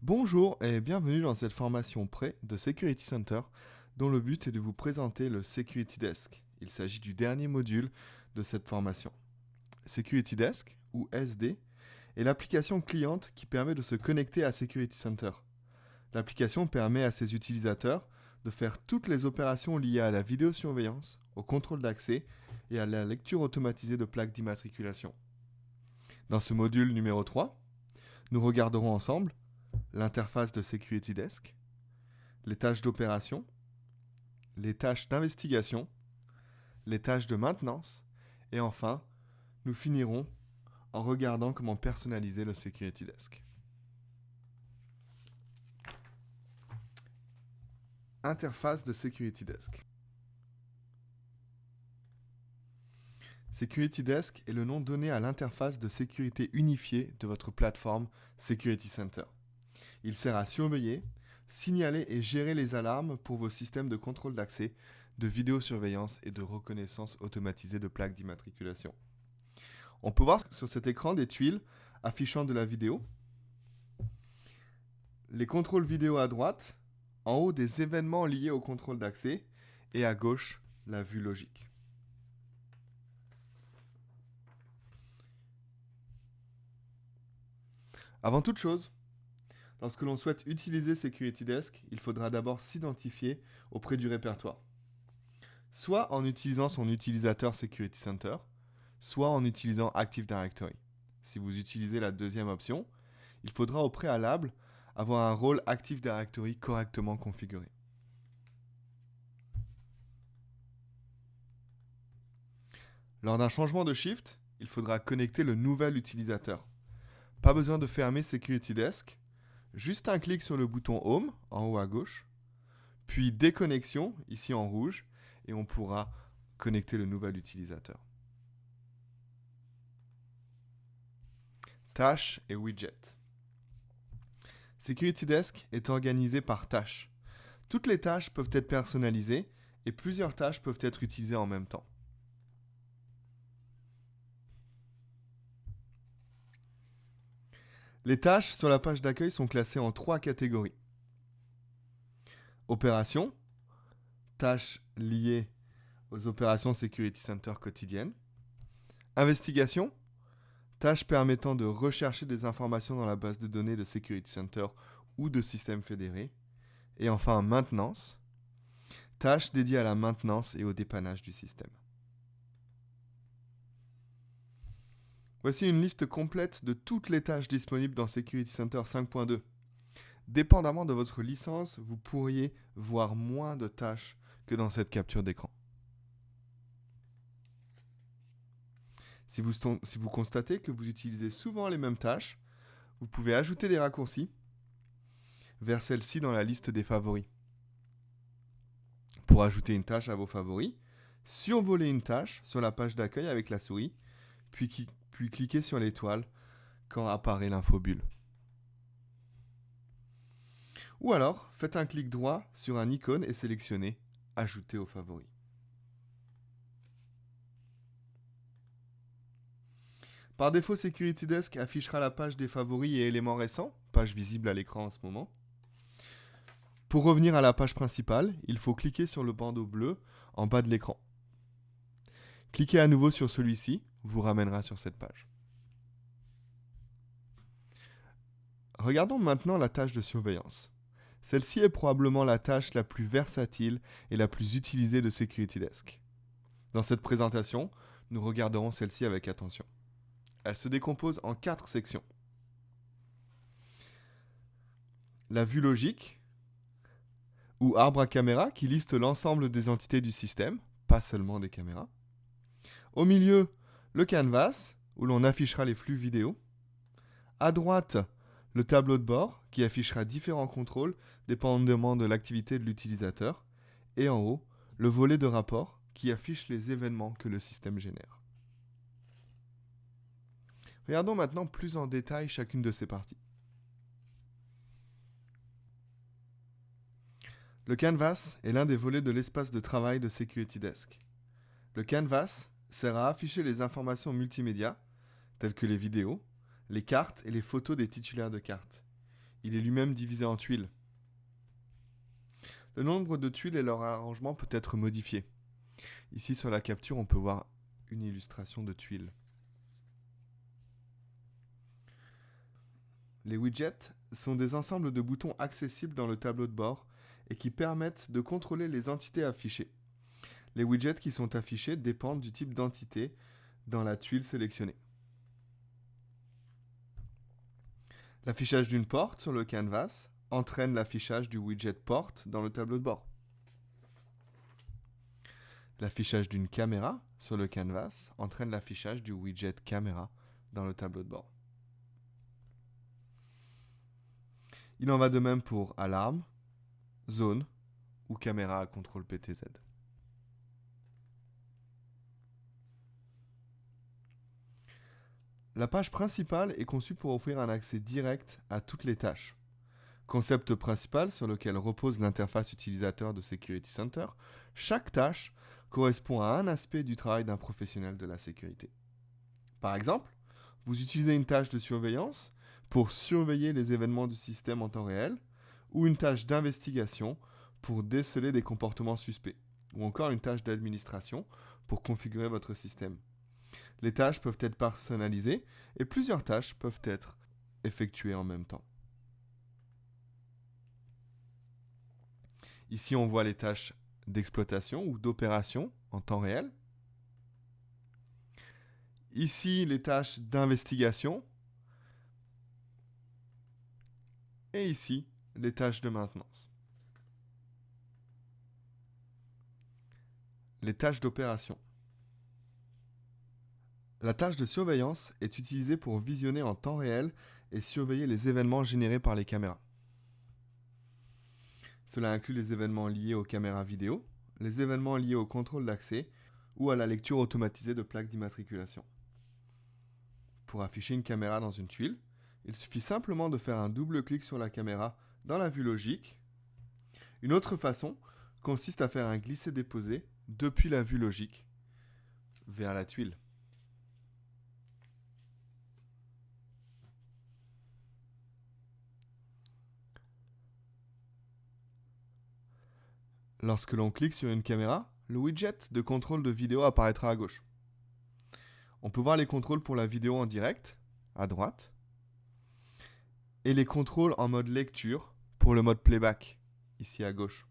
Bonjour et bienvenue dans cette formation pré de Security Center dont le but est de vous présenter le Security Desk. Il s'agit du dernier module de cette formation. Security Desk, ou SD, est l'application cliente qui permet de se connecter à Security Center. L'application permet à ses utilisateurs de faire toutes les opérations liées à la vidéosurveillance, au contrôle d'accès et à la lecture automatisée de plaques d'immatriculation. Dans ce module numéro 3, nous regarderons ensemble l'interface de Security Desk, les tâches d'opération, les tâches d'investigation, les tâches de maintenance, et enfin, nous finirons en regardant comment personnaliser le Security Desk. Interface de Security Desk. Security Desk est le nom donné à l'interface de sécurité unifiée de votre plateforme Security Center. Il sert à surveiller, signaler et gérer les alarmes pour vos systèmes de contrôle d'accès, de vidéosurveillance et de reconnaissance automatisée de plaques d'immatriculation. On peut voir sur cet écran des tuiles affichant de la vidéo, les contrôles vidéo à droite, en haut des événements liés au contrôle d'accès et à gauche la vue logique. Avant toute chose, lorsque l'on souhaite utiliser Security Desk, il faudra d'abord s'identifier auprès du répertoire. Soit en utilisant son utilisateur Security Center, soit en utilisant Active Directory. Si vous utilisez la deuxième option, il faudra au préalable avoir un rôle Active Directory correctement configuré. Lors d'un changement de shift, il faudra connecter le nouvel utilisateur. Pas besoin de fermer Security Desk, juste un clic sur le bouton Home en haut à gauche, puis Déconnexion ici en rouge, et on pourra connecter le nouvel utilisateur. Tâches et widgets. Security Desk est organisé par tâches. Toutes les tâches peuvent être personnalisées et plusieurs tâches peuvent être utilisées en même temps. Les tâches sur la page d'accueil sont classées en 3 catégories. Opérations, tâches liées aux opérations Security Center quotidiennes. Investigation, tâches permettant de rechercher des informations dans la base de données de Security Center ou de systèmes fédérés. Et enfin, maintenance, tâches dédiées à la maintenance et au dépannage du système. Voici une liste complète de toutes les tâches disponibles dans Security Center 5.2. Dépendamment de votre licence, vous pourriez voir moins de tâches que dans cette capture d'écran. Si vous constatez que vous utilisez souvent les mêmes tâches, vous pouvez ajouter des raccourcis vers celle-ci dans la liste des favoris. Pour ajouter une tâche à vos favoris, survolez une tâche sur la page d'accueil avec la souris, puis cliquez sur l'étoile quand apparaît l'infobulle. Ou alors, faites un clic droit sur un icône et sélectionnez « Ajouter aux favoris ». Par défaut, Security Desk affichera la page des favoris et éléments récents, page visible à l'écran en ce moment. Pour revenir à la page principale, il faut cliquer sur le bandeau bleu en bas de l'écran. Cliquez à nouveau sur celui-ci, vous ramènera sur cette page. Regardons maintenant la tâche de surveillance. Celle-ci est probablement la tâche la plus versatile et la plus utilisée de Security Desk. Dans cette présentation, nous regarderons celle-ci avec attention. Elle se décompose en 4 sections. La vue logique, ou arbre à caméra, qui liste l'ensemble des entités du système, pas seulement des caméras. Au milieu, le canvas, où l'on affichera les flux vidéo. À droite, le tableau de bord, qui affichera différents contrôles dépendamment de l'activité de l'utilisateur. Et en haut, le volet de rapport, qui affiche les événements que le système génère. Regardons maintenant plus en détail chacune de ces parties. Le canvas est l'un des volets de l'espace de travail de Security Desk. Le canvas sert à afficher les informations multimédia, telles que les vidéos, les cartes et les photos des titulaires de cartes. Il est lui-même divisé en tuiles. Le nombre de tuiles et leur arrangement peut être modifié. Ici sur la capture, on peut voir une illustration de tuiles. Les widgets sont des ensembles de boutons accessibles dans le tableau de bord et qui permettent de contrôler les entités affichées. Les widgets qui sont affichés dépendent du type d'entité dans la tuile sélectionnée. L'affichage d'une porte sur le canvas entraîne l'affichage du widget porte dans le tableau de bord. L'affichage d'une caméra sur le canvas entraîne l'affichage du widget caméra dans le tableau de bord. Il en va de même pour alarme, zone ou caméra à contrôle PTZ. La page principale est conçue pour offrir un accès direct à toutes les tâches. Concept principal sur lequel repose l'interface utilisateur de Security Center, chaque tâche correspond à un aspect du travail d'un professionnel de la sécurité. Par exemple, vous utilisez une tâche de surveillance pour surveiller les événements du système en temps réel, ou une tâche d'investigation pour déceler des comportements suspects, ou encore une tâche d'administration pour configurer votre système. Les tâches peuvent être personnalisées et plusieurs tâches peuvent être effectuées en même temps. Ici, on voit les tâches d'exploitation ou d'opération en temps réel. Ici, les tâches d'investigation. Et ici, les tâches de maintenance. Les tâches d'opération. La tâche de surveillance est utilisée pour visionner en temps réel et surveiller les événements générés par les caméras. Cela inclut les événements liés aux caméras vidéo, les événements liés au contrôle d'accès ou à la lecture automatisée de plaques d'immatriculation. Pour afficher une caméra dans une tuile, il suffit simplement de faire un double clic sur la caméra dans la vue logique. Une autre façon consiste à faire un glisser-déposer depuis la vue logique vers la tuile. Lorsque l'on clique sur une caméra, le widget de contrôle de vidéo apparaîtra à gauche. On peut voir les contrôles pour la vidéo en direct, à droite, et les contrôles en mode lecture pour le mode playback, ici à gauche.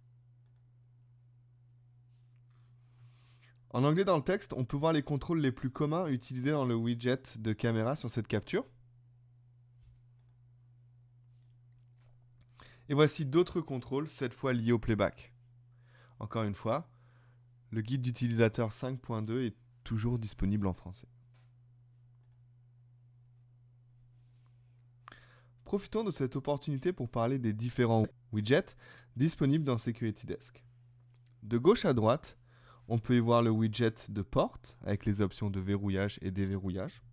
En anglais dans le texte, on peut voir les contrôles les plus communs utilisés dans le widget de caméra sur cette capture. Et voici d'autres contrôles, cette fois liés au playback. Encore une fois, le guide d'utilisateur 5.2 est toujours disponible en français. Profitons de cette opportunité pour parler des différents widgets disponibles dans Security Desk. De gauche à droite, on peut y voir le widget de porte avec les options de verrouillage et déverrouillage,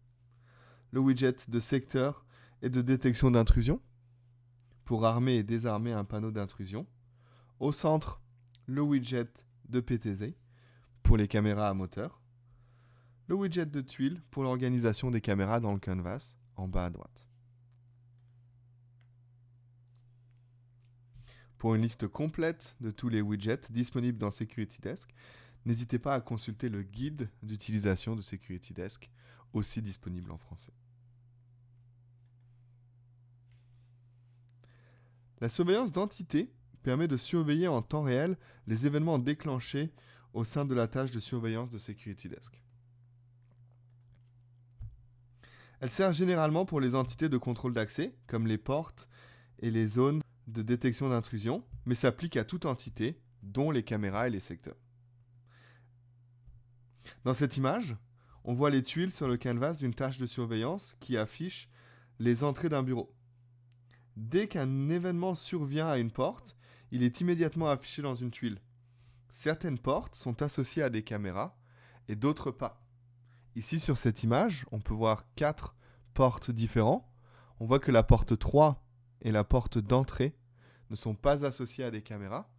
le widget de secteur et de détection d'intrusion pour armer et désarmer un panneau d'intrusion. Au centre, le widget de PTZ pour les caméras à moteur, le widget de tuile pour l'organisation des caméras dans le canvas en bas à droite. Pour une liste complète de tous les widgets disponibles dans Security Desk, n'hésitez pas à consulter le guide d'utilisation de Security Desk, aussi disponible en français. La surveillance d'entités permet de surveiller en temps réel les événements déclenchés au sein de la tâche de surveillance de Security Desk. Elle sert généralement pour les entités de contrôle d'accès, comme les portes et les zones de détection d'intrusion, mais s'applique à toute entité, dont les caméras et les secteurs. Dans cette image, on voit les tuiles sur le canvas d'une tâche de surveillance qui affiche les entrées d'un bureau. Dès qu'un événement survient à une porte, il est immédiatement affiché dans une tuile. Certaines portes sont associées à des caméras et d'autres pas. Ici, sur cette image, on peut voir 4 portes différentes. On voit que la porte 3 et la porte d'entrée ne sont pas associées à des caméras,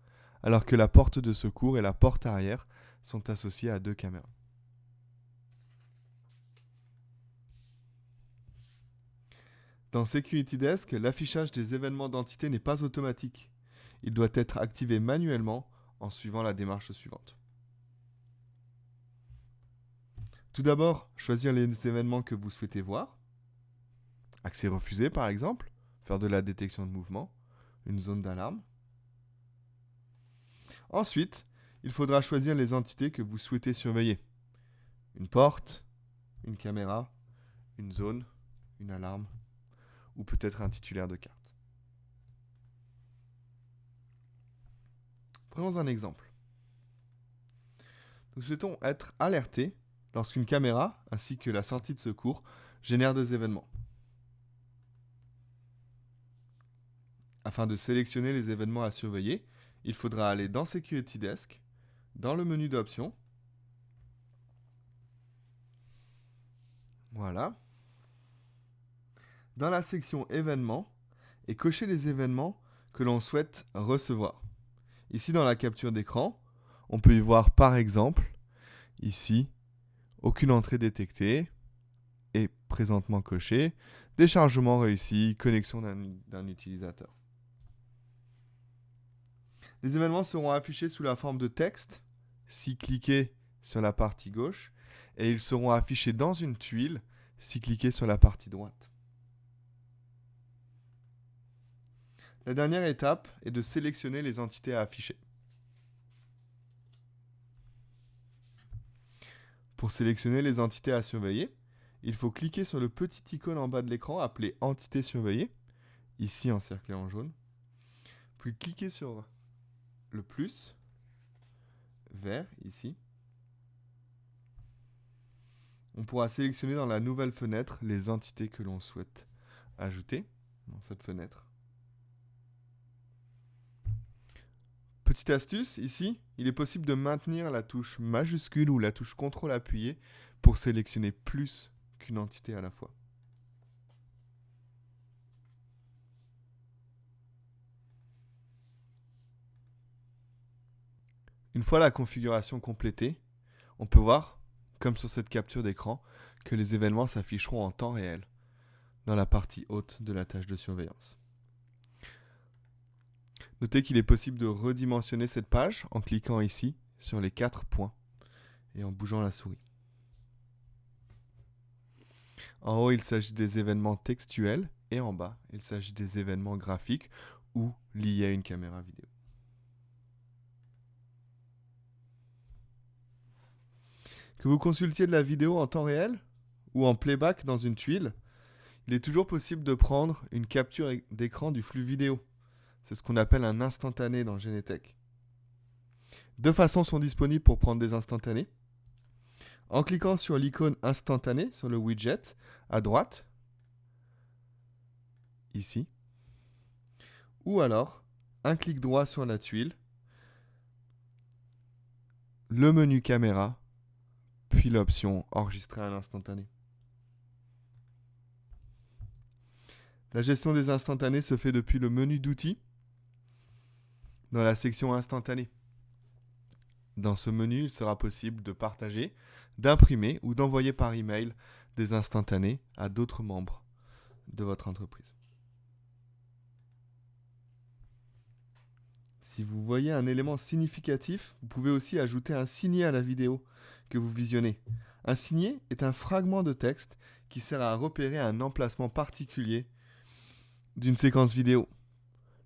alors que la porte de secours et la porte arrière sont associées à 2 caméras. Dans Security Desk, l'affichage des événements d'entité n'est pas automatique. Il doit être activé manuellement en suivant la démarche suivante. Tout d'abord, choisir les événements que vous souhaitez voir. Accès refusé par exemple, faire de la détection de mouvement, une zone d'alarme. Ensuite, il faudra choisir les entités que vous souhaitez surveiller. Une porte, une caméra, une zone, une alarme, ou peut-être un titulaire de carte. Prenons un exemple. Nous souhaitons être alertés lorsqu'une caméra, ainsi que la sortie de secours, génèrent des événements. Afin de sélectionner les événements à surveiller, il faudra aller dans Security Desk, dans le menu d'options. Voilà. Dans la section événements, et cocher les événements que l'on souhaite recevoir. Ici, dans la capture d'écran, on peut y voir par exemple, ici, aucune entrée détectée et présentement coché, déchargement réussi, connexion d'un utilisateur. Les événements seront affichés sous la forme de texte, si cliqué sur la partie gauche, et ils seront affichés dans une tuile, si cliqué sur la partie droite. La dernière étape est de sélectionner les entités à afficher. Pour sélectionner les entités à surveiller, il faut cliquer sur le petit icône en bas de l'écran appelé « Entité surveillée », ici encerclé en jaune, puis cliquer sur le plus, vert, ici. On pourra sélectionner dans la nouvelle fenêtre les entités que l'on souhaite ajouter dans cette fenêtre. Petite astuce, ici, il est possible de maintenir la touche majuscule ou la touche CTRL appuyée pour sélectionner plus qu'une entité à la fois. Une fois la configuration complétée, on peut voir, comme sur cette capture d'écran, que les événements s'afficheront en temps réel dans la partie haute de la tâche de surveillance. Notez qu'il est possible de redimensionner cette page en cliquant ici sur les 4 points et en bougeant la souris. En haut, il s'agit des événements textuels et en bas, il s'agit des événements graphiques ou liés à une caméra vidéo. Que vous consultiez de la vidéo en temps réel ou en playback dans une tuile, il est toujours possible de prendre une capture d'écran du flux vidéo. C'est ce qu'on appelle un instantané dans Genetec. Deux façons sont disponibles pour prendre des instantanés. En cliquant sur l'icône instantané sur le widget à droite, ici, ou alors un clic droit sur la tuile, le menu caméra, puis l'option enregistrer à l'instantané. La gestion des instantanés se fait depuis le menu d'outils dans la section instantané. Dans ce menu, il sera possible de partager, d'imprimer ou d'envoyer par email des instantanés à d'autres membres de votre entreprise. Si vous voyez un élément significatif, vous pouvez aussi ajouter un signet à la vidéo que vous visionnez. Un signet est un fragment de texte qui sert à repérer un emplacement particulier d'une séquence vidéo.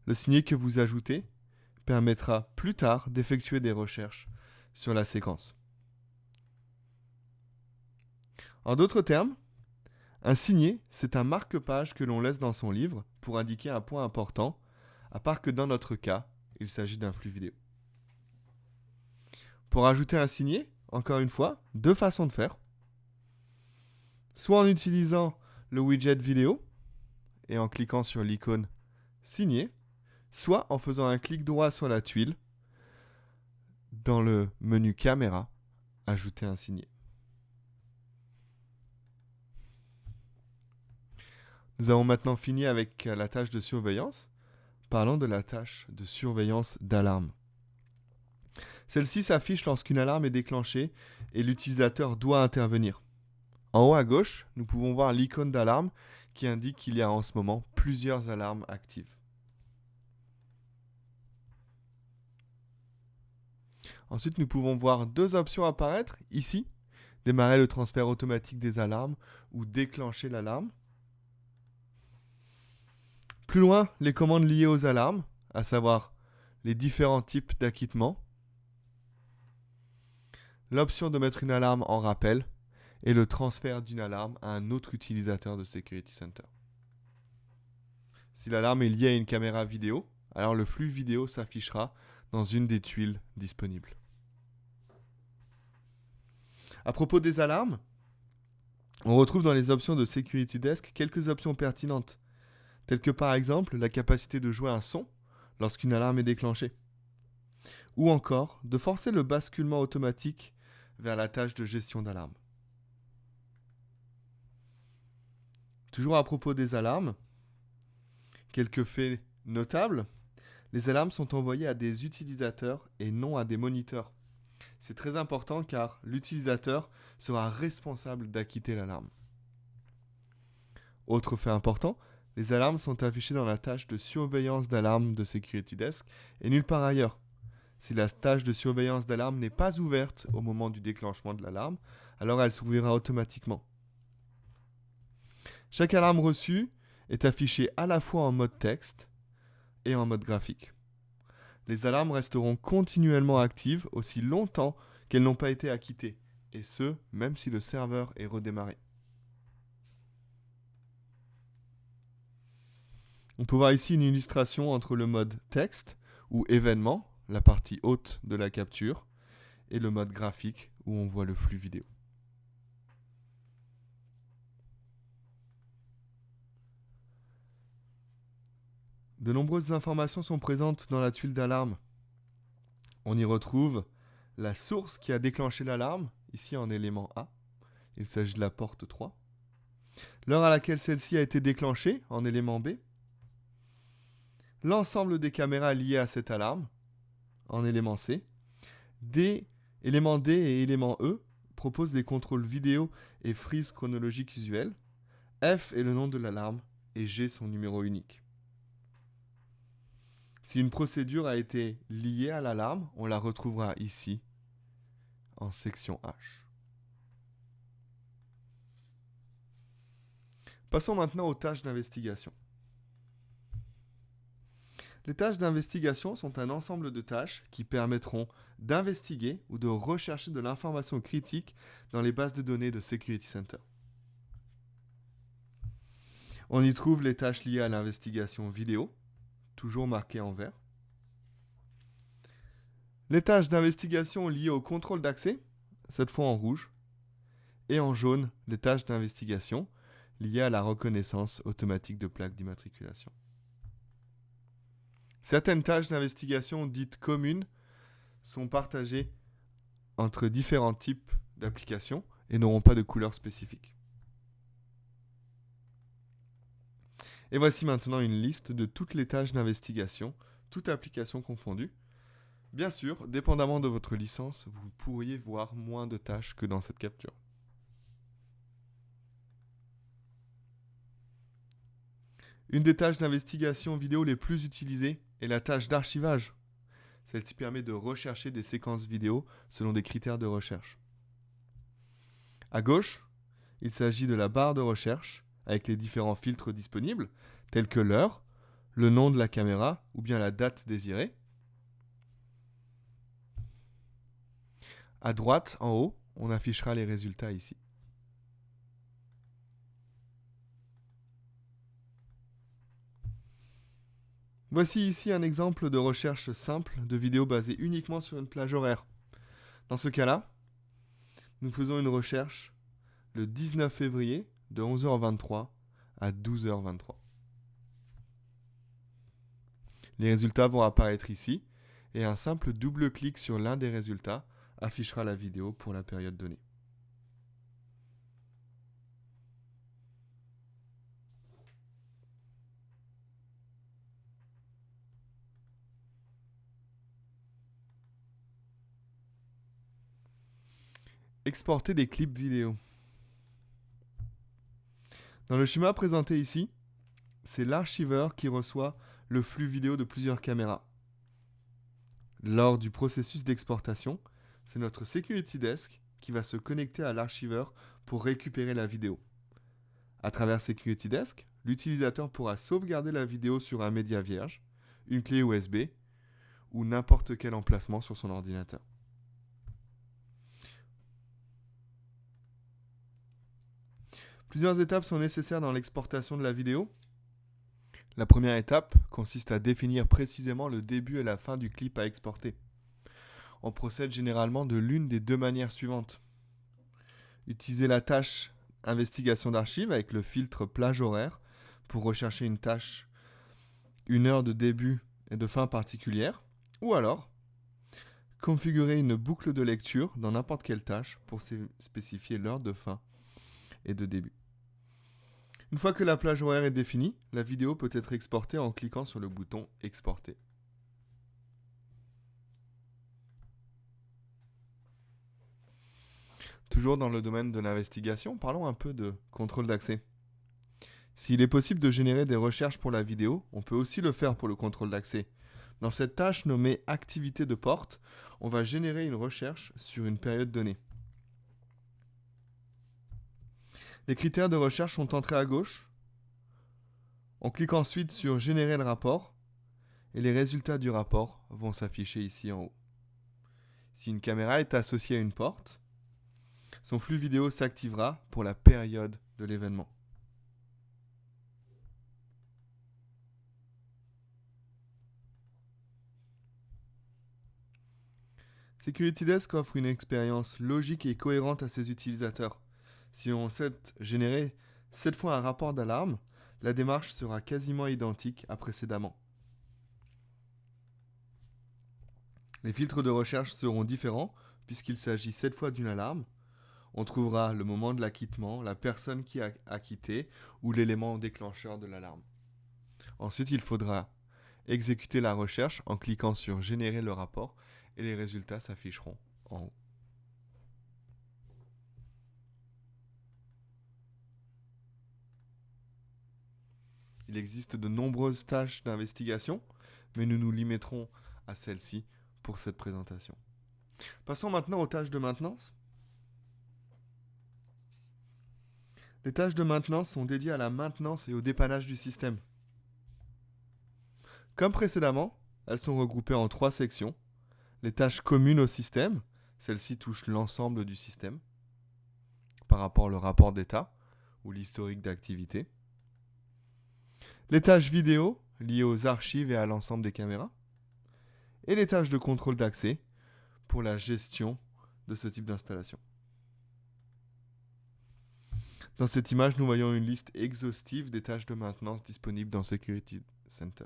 Le signet que vous ajoutez permettra plus tard d'effectuer des recherches sur la séquence. En d'autres termes, un signet, c'est un marque-page que l'on laisse dans son livre pour indiquer un point important, à part que dans notre cas, il s'agit d'un flux vidéo. Pour ajouter un signet, encore une fois, deux façons de faire. Soit en utilisant le widget vidéo et en cliquant sur l'icône signer, soit en faisant un clic droit sur la tuile dans le menu caméra, ajouter un signet. Nous avons maintenant fini avec la tâche de surveillance. Parlons de la tâche de surveillance d'alarme. Celle-ci s'affiche lorsqu'une alarme est déclenchée et l'utilisateur doit intervenir. En haut à gauche, nous pouvons voir l'icône d'alarme qui indique qu'il y a en ce moment plusieurs alarmes actives. Ensuite, nous pouvons voir deux options apparaître ici. Démarrer le transfert automatique des alarmes ou déclencher l'alarme. Plus loin, les commandes liées aux alarmes, à savoir les différents types d'acquittement. L'option de mettre une alarme en rappel et le transfert d'une alarme à un autre utilisateur de Security Center. Si l'alarme est liée à une caméra vidéo, alors le flux vidéo s'affichera dans une des tuiles disponibles. À propos des alarmes, on retrouve dans les options de Security Desk quelques options pertinentes, telles que par exemple la capacité de jouer un son lorsqu'une alarme est déclenchée, ou encore de forcer le basculement automatique vers la tâche de gestion d'alarme. Toujours à propos des alarmes, quelques faits notables, les alarmes sont envoyées à des utilisateurs et non à des moniteurs. C'est très important car l'utilisateur sera responsable d'acquitter l'alarme. Autre fait important, les alarmes sont affichées dans la tâche de surveillance d'alarme de Security Desk et nulle part ailleurs. Si la tâche de surveillance d'alarme n'est pas ouverte au moment du déclenchement de l'alarme, alors elle s'ouvrira automatiquement. Chaque alarme reçue est affichée à la fois en mode texte et en mode graphique. Les alarmes resteront continuellement actives aussi longtemps qu'elles n'ont pas été acquittées, et ce, même si le serveur est redémarré. On peut voir ici une illustration entre le mode texte, ou événement, la partie haute de la capture, et le mode graphique, où on voit le flux vidéo. De nombreuses informations sont présentes dans la tuile d'alarme. On y retrouve la source qui a déclenché l'alarme, ici en élément A. Il s'agit de la porte 3. L'heure à laquelle celle-ci a été déclenchée, en élément B. L'ensemble des caméras liées à cette alarme, en élément C. Élément D et élément E proposent les contrôles vidéo et frise chronologique usuelle. F est le nom de l'alarme et G son numéro unique. Si une procédure a été liée à l'alarme, on la retrouvera ici, en section H. Passons maintenant aux tâches d'investigation. Les tâches d'investigation sont un ensemble de tâches qui permettront d'investiguer ou de rechercher de l'information critique dans les bases de données de Security Center. On y trouve les tâches liées à l'investigation vidéo, toujours marquées en vert. Les tâches d'investigation liées au contrôle d'accès, cette fois en rouge. Et en jaune, les tâches d'investigation liées à la reconnaissance automatique de plaques d'immatriculation. Certaines tâches d'investigation dites communes sont partagées entre différents types d'applications et n'auront pas de couleur spécifique. Et voici maintenant une liste de toutes les tâches d'investigation, toutes applications confondues. Bien sûr, dépendamment de votre licence, vous pourriez voir moins de tâches que dans cette capture. Une des tâches d'investigation vidéo les plus utilisées est la tâche d'archivage. Celle-ci permet de rechercher des séquences vidéo selon des critères de recherche. À gauche, il s'agit de la barre de recherche avec les différents filtres disponibles, tels que l'heure, le nom de la caméra ou bien la date désirée. À droite, en haut, on affichera les résultats ici. Voici ici un exemple de recherche simple de vidéos basée uniquement sur une plage horaire. Dans ce cas-là, nous faisons une recherche le 19 février de 11h23 à 12h23. Les résultats vont apparaître ici et un simple double-clic sur l'un des résultats affichera la vidéo pour la période donnée. Exporter des clips vidéo. Dans le schéma présenté ici, c'est l'archiveur qui reçoit le flux vidéo de plusieurs caméras. Lors du processus d'exportation, c'est notre Security Desk qui va se connecter à l'archiveur pour récupérer la vidéo. À travers Security Desk, l'utilisateur pourra sauvegarder la vidéo sur un média vierge, une clé USB ou n'importe quel emplacement sur son ordinateur. Plusieurs étapes sont nécessaires dans l'exportation de la vidéo. La première étape consiste à définir précisément le début et la fin du clip à exporter. On procède généralement de l'une des deux manières suivantes. Utiliser la tâche investigation d'archives avec le filtre plage horaire pour rechercher une tâche, une heure de début et de fin particulière, ou alors configurer une boucle de lecture dans n'importe quelle tâche pour spécifier l'heure de fin et de début. Une fois que la plage horaire est définie, la vidéo peut être exportée en cliquant sur le bouton Exporter. Toujours dans le domaine de l'investigation, parlons un peu de contrôle d'accès. S'il est possible de générer des recherches pour la vidéo, on peut aussi le faire pour le contrôle d'accès. Dans cette tâche nommée Activité de porte, on va générer une recherche sur une période donnée. Les critères de recherche sont entrés à gauche. On clique ensuite sur Générer le rapport et les résultats du rapport vont s'afficher ici en haut. Si une caméra est associée à une porte, son flux vidéo s'activera pour la période de l'événement. Security Desk offre une expérience logique et cohérente à ses utilisateurs. Si on souhaite générer 7 fois un rapport d'alarme, la démarche sera quasiment identique à précédemment. Les filtres de recherche seront différents puisqu'il s'agit cette fois d'une alarme. On trouvera le moment de l'acquittement, la personne qui a acquitté ou l'élément déclencheur de l'alarme. Ensuite, il faudra exécuter la recherche en cliquant sur Générer le rapport et les résultats s'afficheront en haut. Il existe de nombreuses tâches d'investigation, mais nous nous limiterons à celle-ci pour cette présentation. Passons maintenant aux tâches de maintenance. Les tâches de maintenance sont dédiées à la maintenance et au dépannage du système. Comme précédemment, elles sont regroupées en 3 sections. Les tâches communes au système, celles-ci touchent l'ensemble du système, par rapport au rapport d'état ou l'historique d'activité. Les tâches vidéo, liées aux archives et à l'ensemble des caméras. Et les tâches de contrôle d'accès, pour la gestion de ce type d'installation. Dans cette image, nous voyons une liste exhaustive des tâches de maintenance disponibles dans Security Center.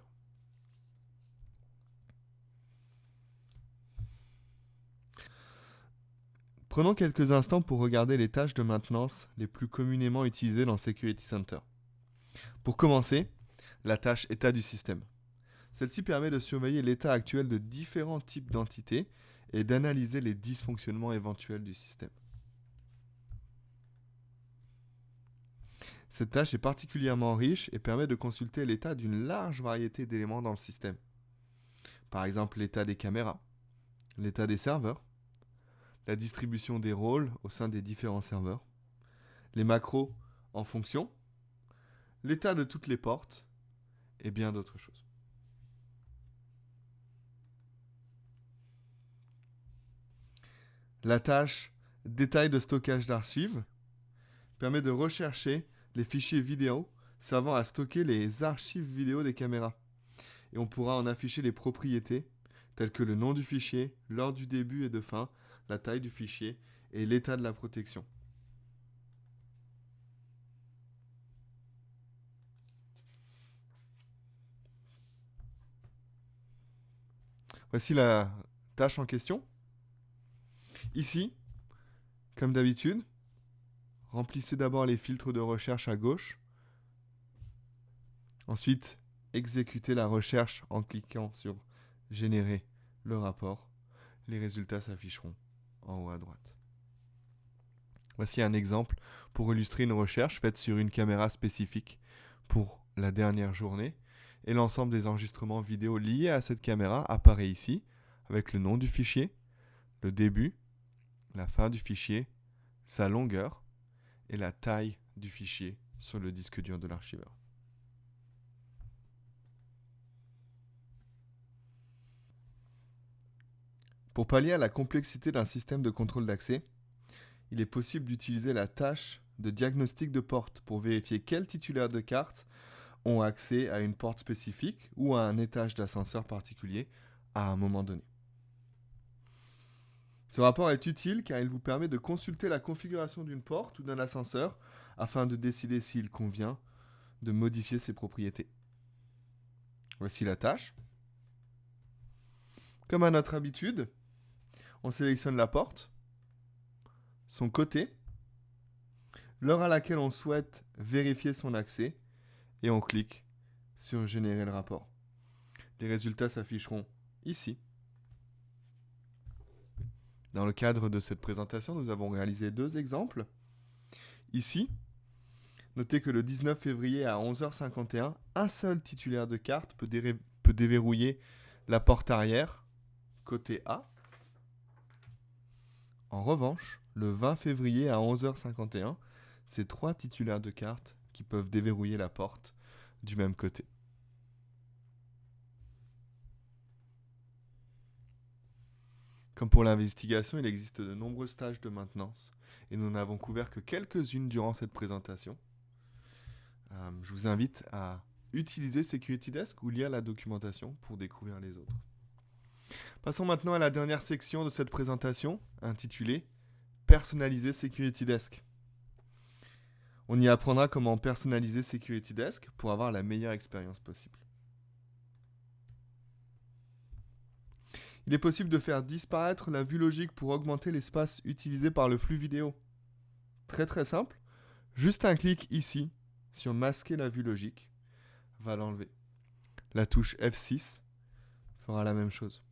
Prenons quelques instants pour regarder les tâches de maintenance les plus communément utilisées dans Security Center. Pour commencer, la tâche état du système. Celle-ci permet de surveiller l'état actuel de différents types d'entités et d'analyser les dysfonctionnements éventuels du système. Cette tâche est particulièrement riche et permet de consulter l'état d'une large variété d'éléments dans le système. Par exemple, l'état des caméras, l'état des serveurs, la distribution des rôles au sein des différents serveurs, les macros en fonction, l'état de toutes les portes et bien d'autres choses. La tâche détail de stockage d'archives permet de rechercher les fichiers vidéo servant à stocker les archives vidéo des caméras. Et on pourra en afficher les propriétés telles que le nom du fichier, l'heure du début et de fin, la taille du fichier et l'état de la protection. Voici la tâche en question. Ici, comme d'habitude, remplissez d'abord les filtres de recherche à gauche. Ensuite, exécutez la recherche en cliquant sur Générer le rapport. Les résultats s'afficheront en haut à droite. Voici un exemple pour illustrer une recherche faite sur une caméra spécifique pour la dernière journée. Et l'ensemble des enregistrements vidéo liés à cette caméra apparaît ici, avec le nom du fichier, le début, la fin du fichier, sa longueur et la taille du fichier sur le disque dur de l'archiveur. Pour pallier à la complexité d'un système de contrôle d'accès, il est possible d'utiliser la tâche de diagnostic de porte pour vérifier quels titulaires de carte ont accès à une porte spécifique ou à un étage d'ascenseur particulier à un moment donné. Ce rapport est utile car il vous permet de consulter la configuration d'une porte ou d'un ascenseur afin de décider s'il convient de modifier ses propriétés. Voici la tâche. Comme à notre habitude, on sélectionne la porte, son côté, l'heure à laquelle on souhaite vérifier son accès et on clique sur Générer le rapport. Les résultats s'afficheront ici. Dans le cadre de cette présentation, nous avons réalisé 2 exemples. Ici, notez que le 19 février à 11h51, un seul titulaire de carte peut déverrouiller la porte arrière, côté A. En revanche, le 20 février à 11h51, c'est 3 titulaires de carte qui peuvent déverrouiller la porte du même côté. Comme pour l'investigation, il existe de nombreuses tâches de maintenance et nous n'avons couvert que quelques-unes durant cette présentation. Je vous invite à utiliser SecurityDesk ou lire la documentation pour découvrir les autres. Passons maintenant à la dernière section de cette présentation, intitulée « Personnaliser SecurityDesk ». On y apprendra comment personnaliser SecurityDesk pour avoir la meilleure expérience possible. Il est possible de faire disparaître la vue logique pour augmenter l'espace utilisé par le flux vidéo. Très simple, juste un clic ici sur masquer la vue logique va l'enlever. La touche F6 fera la même chose.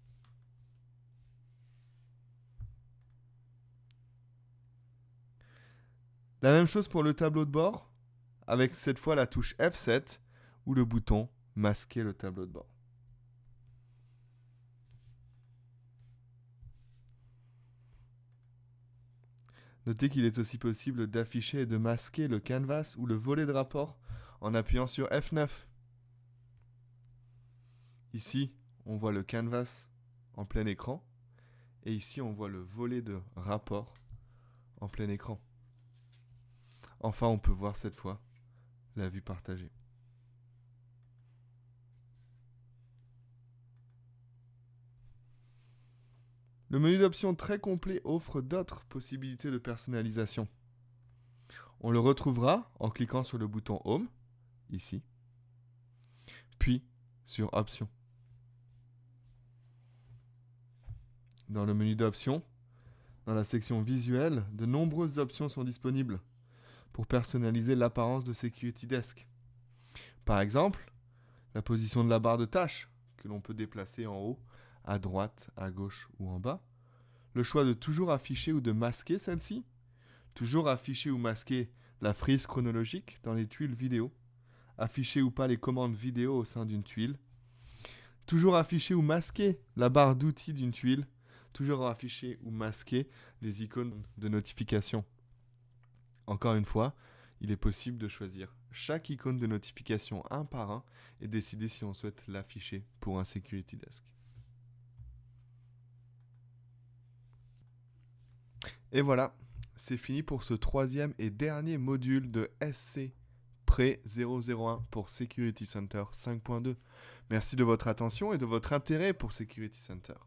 La même chose pour le tableau de bord, avec cette fois la touche F7 ou le bouton masquer le tableau de bord. Notez qu'il est aussi possible d'afficher et de masquer le canvas ou le volet de rapport en appuyant sur F9. Ici, on voit le canvas en plein écran et ici, on voit le volet de rapport en plein écran. Enfin, on peut voir cette fois la vue partagée. Le menu d'options très complet offre d'autres possibilités de personnalisation. On le retrouvera en cliquant sur le bouton Home, ici, puis sur Options. Dans le menu d'options, dans la section visuelle, de nombreuses options sont disponibles pour personnaliser l'apparence de SecurityDesk. Par exemple, la position de la barre de tâches, que l'on peut déplacer en haut, à droite, à gauche ou en bas. Le choix de toujours afficher ou de masquer celle-ci. Toujours afficher ou masquer la frise chronologique dans les tuiles vidéo. Afficher ou pas les commandes vidéo au sein d'une tuile. Toujours afficher ou masquer la barre d'outils d'une tuile. Toujours afficher ou masquer les icônes de notification. Encore une fois, il est possible de choisir chaque icône de notification un par un et décider si on souhaite l'afficher pour un SecurityDesk. Et voilà, c'est fini pour ce 3e et dernier module de SC Pré 001 pour Security Center 5.2. Merci de votre attention et de votre intérêt pour Security Center.